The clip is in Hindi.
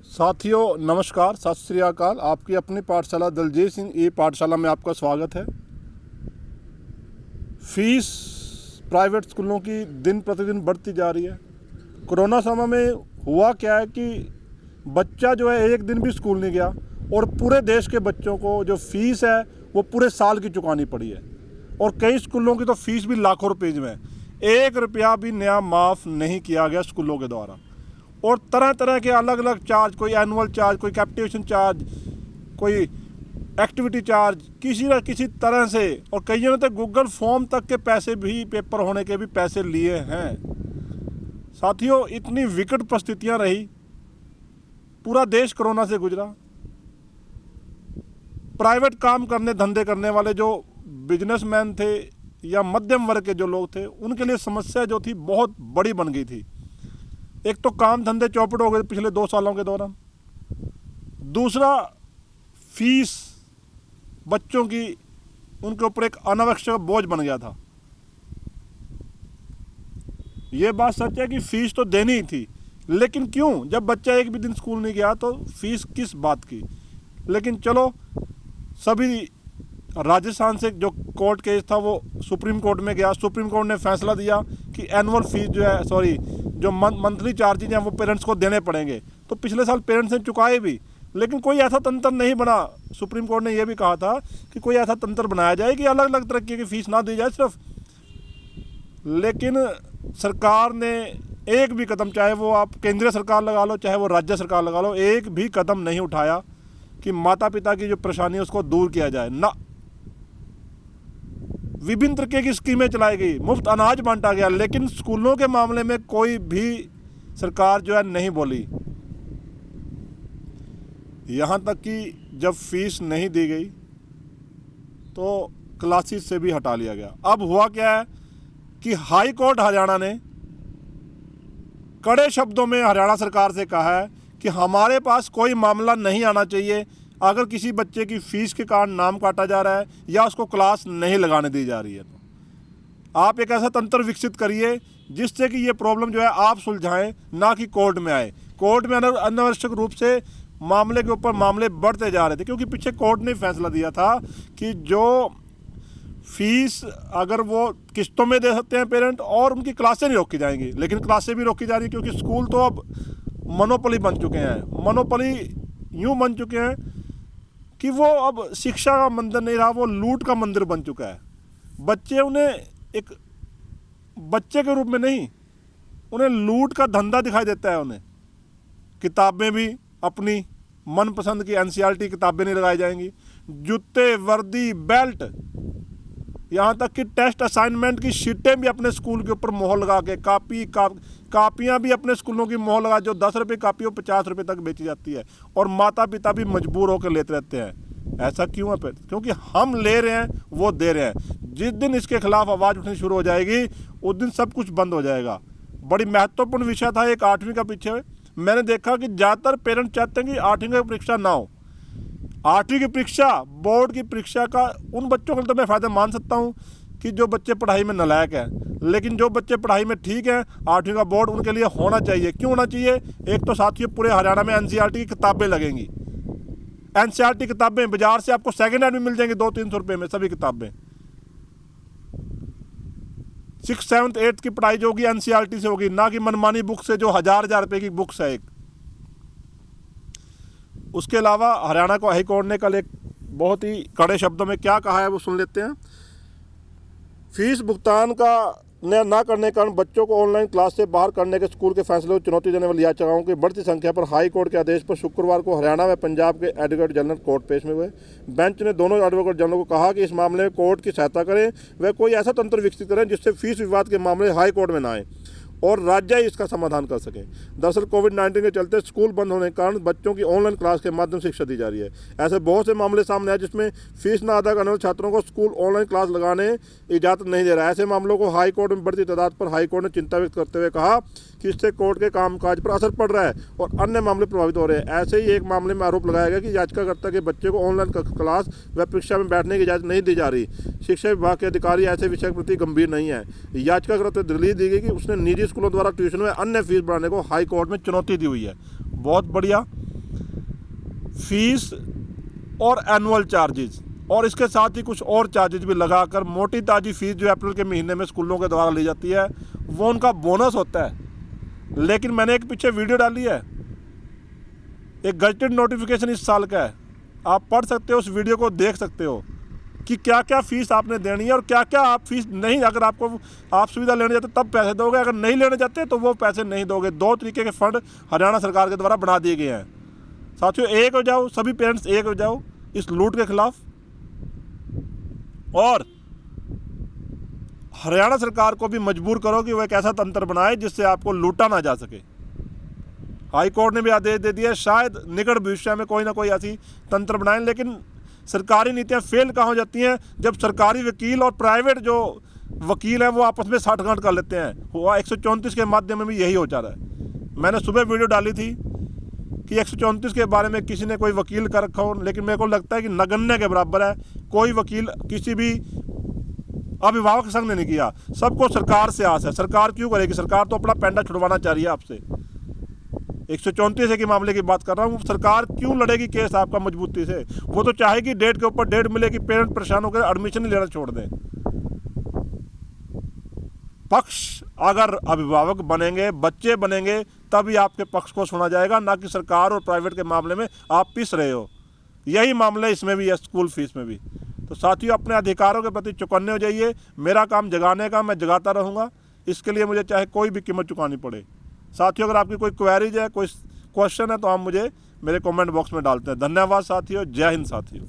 साथियों नमस्कार, सत श्री अकाल। आपकी अपनी पाठशाला दलजीत सिंह ई पाठशाला में आपका स्वागत है। फीस प्राइवेट स्कूलों की दिन प्रतिदिन बढ़ती जा रही है। कोरोना समय में हुआ क्या है कि बच्चा जो है एक दिन भी स्कूल नहीं गया और पूरे देश के बच्चों को जो फीस है वो पूरे साल की चुकानी पड़ी है। और कई स्कूलों की तो फीस भी लाखों रुपये में है, 1 रुपया भी नया माफ़ नहीं किया गया स्कूलों के द्वारा। और तरह तरह के अलग अलग चार्ज, कोई एनुअल चार्ज, कोई कैपिटेशन चार्ज, कोई एक्टिविटी चार्ज, किसी न किसी तरह से। और कईयों ने तो गूगल फॉर्म तक के पैसे भी, पेपर होने के भी पैसे लिए हैं। साथियों, इतनी विकट परिस्थितियां रही, पूरा देश कोरोना से गुजरा। प्राइवेट काम करने, धंधे करने वाले जो बिजनेसमैन थे या मध्यम वर्ग के जो लोग थे, उनके लिए समस्या जो थी बहुत बड़ी बन गई थी। एक तो काम धंधे चौपट हो गए पिछले 2 सालों के दौरान। दूसरा, फीस बच्चों की उनके ऊपर एक अनावश्यक बोझ बन गया था। ये बात सच है कि फीस तो देनी ही थी, लेकिन क्यों? जब बच्चा एक भी दिन स्कूल नहीं गया तो फीस किस बात की? लेकिन चलो, सभी राजस्थान से जो कोर्ट केस था वो सुप्रीम कोर्ट में गया। सुप्रीम कोर्ट ने फैसला दिया कि एनुअल फीस जो है, जो मंथली चार्जेज हैं वो पेरेंट्स को देने पड़ेंगे। तो पिछले साल पेरेंट्स ने चुकाए भी, लेकिन कोई ऐसा तंत्र नहीं बना। सुप्रीम कोर्ट ने यह भी कहा था कि कोई ऐसा तंत्र बनाया जाए कि अलग अलग तरह की फीस ना दी जाए सिर्फ। लेकिन सरकार ने एक भी कदम, चाहे वो आप केंद्रीय सरकार लगा लो, चाहे वो राज्य सरकार लगा लो, एक भी कदम नहीं उठाया कि माता पिता की जो परेशानी है उसको दूर किया जाए ना। विभिन्न तरीके की स्कीमें चलाई गई, मुफ्त अनाज बांटा गया, लेकिन स्कूलों के मामले में कोई भी सरकार जो है नहीं बोली। यहाँ तक कि जब फीस नहीं दी गई तो क्लासेस से भी हटा लिया गया। अब हुआ क्या है कि हाई कोर्ट हरियाणा ने कड़े शब्दों में हरियाणा सरकार से कहा है कि हमारे पास कोई मामला नहीं आना चाहिए अगर किसी बच्चे की फ़ीस के कारण नाम काटा जा रहा है या उसको क्लास नहीं लगाने दी जा रही है। तो आप एक ऐसा तंत्र विकसित करिए जिससे कि ये प्रॉब्लम जो है आप सुलझाएं, ना कि कोर्ट में आए। कोर्ट में अनावश्यक रूप से मामले के ऊपर मामले बढ़ते जा रहे थे, क्योंकि पीछे कोर्ट ने फैसला दिया था कि जो फीस अगर वो किस्तों में दे सकते हैं पेरेंट, और उनकी क्लासें नहीं रोकी जाएंगी। लेकिन क्लासें भी रोकी जा रही, क्योंकि स्कूल तो अब मोनोपोली बन चुके हैं। मोनोपोली यूँ बन चुके हैं कि वो अब शिक्षा का मंदिर नहीं रहा, वो लूट का मंदिर बन चुका है। बच्चे उन्हें एक बच्चे के रूप में नहीं, उन्हें लूट का धंधा दिखाई देता है। उन्हें किताबें भी अपनी मनपसंद की NCERT किताबें नहीं लगाई जाएंगी, जूते, वर्दी, बेल्ट, यहाँ तक कि टेस्ट असाइनमेंट की शीटें भी अपने स्कूल के ऊपर मोहर लगा के, कापियाँ भी अपने स्कूलों की मोहर लगा, जो 10 रुपये कापी हो 50 रुपये तक बेची जाती है। और माता पिता भी मजबूर होकर लेते रहते हैं। ऐसा क्यों है फिर? क्योंकि हम ले रहे हैं, वो दे रहे हैं। जिस दिन इसके खिलाफ आवाज़ उठनी शुरू हो जाएगी उस दिन सब कुछ बंद हो जाएगा। बड़ी महत्वपूर्ण विषय था एक 8वीं का। पीछे मैंने देखा कि ज़्यादातर पेरेंट्स चाहते हैं कि 8वीं की परीक्षा ना हो। 8वीं की परीक्षा, बोर्ड की परीक्षा का उन बच्चों को तो मैं फ़ायदा मान सकता हूँ कि जो बच्चे पढ़ाई में नालायक हैं, लेकिन जो बच्चे पढ़ाई में ठीक हैं, 8वीं का बोर्ड उनके लिए होना चाहिए। क्यों होना चाहिए? एक तो साथियों, पूरे हरियाणा में NCERT की किताबें लगेंगी। NCERT किताबें बाजार से आपको सेकेंड हैंड भी मिल जाएंगी 200-300 रुपये में, सभी किताबें। 6th, 7th, 8th की पढ़ाई जो होगी NCERT से होगी, ना कि मनमानी बुक से जो 1000 रुपये की बुक्स है एक। उसके अलावा हरियाणा को हाई कोर्ट ने कल एक बहुत ही कड़े शब्दों में क्या कहा है वो सुन लेते हैं। फीस भुगतान का ना करने के कारण बच्चों को ऑनलाइन क्लास से बाहर करने के स्कूल के फैसले को चुनौती देने वाली याचिकाओं की बढ़ती संख्या पर हाई कोर्ट के आदेश पर शुक्रवार को हरियाणा व पंजाब के एडवोकेट जनरल कोर्ट पेश में हुए। बेंच ने दोनों एडवोकेट जनरल को कहा कि इस मामले में कोर्ट की सहायता करें, व कोई ऐसा तंत्र विकसित करें जिससे फीस विवाद के मामले हाई कोर्ट में न आए और राज्य ही इसका समाधान कर सके। दरअसल कोविड-19 के चलते स्कूल बंद होने के कारण बच्चों की ऑनलाइन क्लास के माध्यम से शिक्षा दी जा रही है। ऐसे बहुत से मामले सामने आए जिसमें फीस न अदा करने वाले छात्रों को स्कूल ऑनलाइन क्लास लगाने इजाज़त नहीं दे रहा है। ऐसे मामलों को हाई कोर्ट में बढ़ती तादाद पर हाई कोर्ट ने चिंता व्यक्त करते हुए कहा कि इससे कोर्ट के कामकाज पर असर पड़ रहा है और अन्य मामले प्रभावित हो रहे हैं। ऐसे ही एक मामले में आरोप लगाया गया कि याचिकाकर्ता के बच्चे को ऑनलाइन क्लास व परीक्षा में बैठने की इजाज़त नहीं दी जा रही। शिक्षा विभाग के अधिकारी ऐसे विषय के प्रति गंभीर नहीं है। याचिकाकर्ता को दलील दी गई कि उसने निजी स्कूलों द्वारा ट्यूशन में अन्य फीस बढ़ाने को हाई कोर्ट में चुनौती दी हुई है। बहुत बढ़िया। फीस और एनुअल चार्जेस और इसके साथ ही कुछ और चार्जेस भी लगाकर मोटी ताजी फीस जो अप्रैल के महीने में स्कूलों के द्वारा ली जाती है वो उनका बोनस होता है। लेकिन मैंने एक पीछे वीडियो डाली है, एक गजटेड नोटिफिकेशन इस साल का है, आप पढ़ सकते हो, उस वीडियो को देख सकते हो कि क्या क्या फीस आपने देनी है और क्या क्या आप फीस नहीं, अगर आपको आप सुविधा लेने जाते तब पैसे दोगे, अगर नहीं लेने जाते तो वो पैसे नहीं दोगे। 2 तरीके के फंड हरियाणा सरकार के द्वारा बना दिए गए हैं। साथियों, एक हो जाओ, सभी पेरेंट्स एक हो जाओ इस लूट के खिलाफ और हरियाणा सरकार को भी मजबूर करो कि वो एक ऐसा तंत्र बनाए जिससे आपको लूटा ना जा सके। हाई कोर्ट ने भी आदेश दे दिया, शायद निकट भविष्य में कोई ना कोई ऐसी तंत्र बनाएं। लेकिन सरकारी नीतियां फेल कहाँ हो जाती हैं, जब सरकारी वकील और प्राइवेट जो वकील हैं वो आपस में साठगांठ कर लेते हैं। हुआ 134 के माध्यम में भी यही हो जा रहा है। मैंने सुबह वीडियो डाली थी कि 134 के बारे में किसी ने कोई वकील कर रखा हो, लेकिन मेरे को लगता है कि नगण्य के बराबर है। कोई वकील किसी भी अभिभावक संघ ने नहीं किया, सबको सरकार से आस है। सरकार क्यों करेगी? सरकार तो अपना पैंडा छुड़वाना चाह रही है आपसे। 134 के मामले की बात कर रहा हूँ, सरकार क्यों लड़ेगी केस आपका मजबूती से? वो तो चाहेगी डेट के ऊपर डेट मिले कि पेरेंट परेशान होकर एडमिशन ही लेना छोड़ दें। पक्ष अगर अभिभावक बनेंगे, बच्चे बनेंगे, तभी आपके पक्ष को सुना जाएगा, ना कि सरकार और प्राइवेट के मामले में आप पिस रहे हो। यही मामला इसमें भी है, स्कूल फीस में भी। तो साथियों, अपने अधिकारों के प्रति चौकन्ने हो जाइए। मेरा काम जगाने का, मैं जगाता रहूँगा। इसके लिए मुझे चाहे कोई भी कीमत चुकानी पड़े। साथियों, अगर आपकी कोई क्वेरीज है, कोई क्वेश्चन है, तो आप मुझे मेरे कमेंट बॉक्स में डालते हैं। धन्यवाद साथियों, जय हिंद साथियों।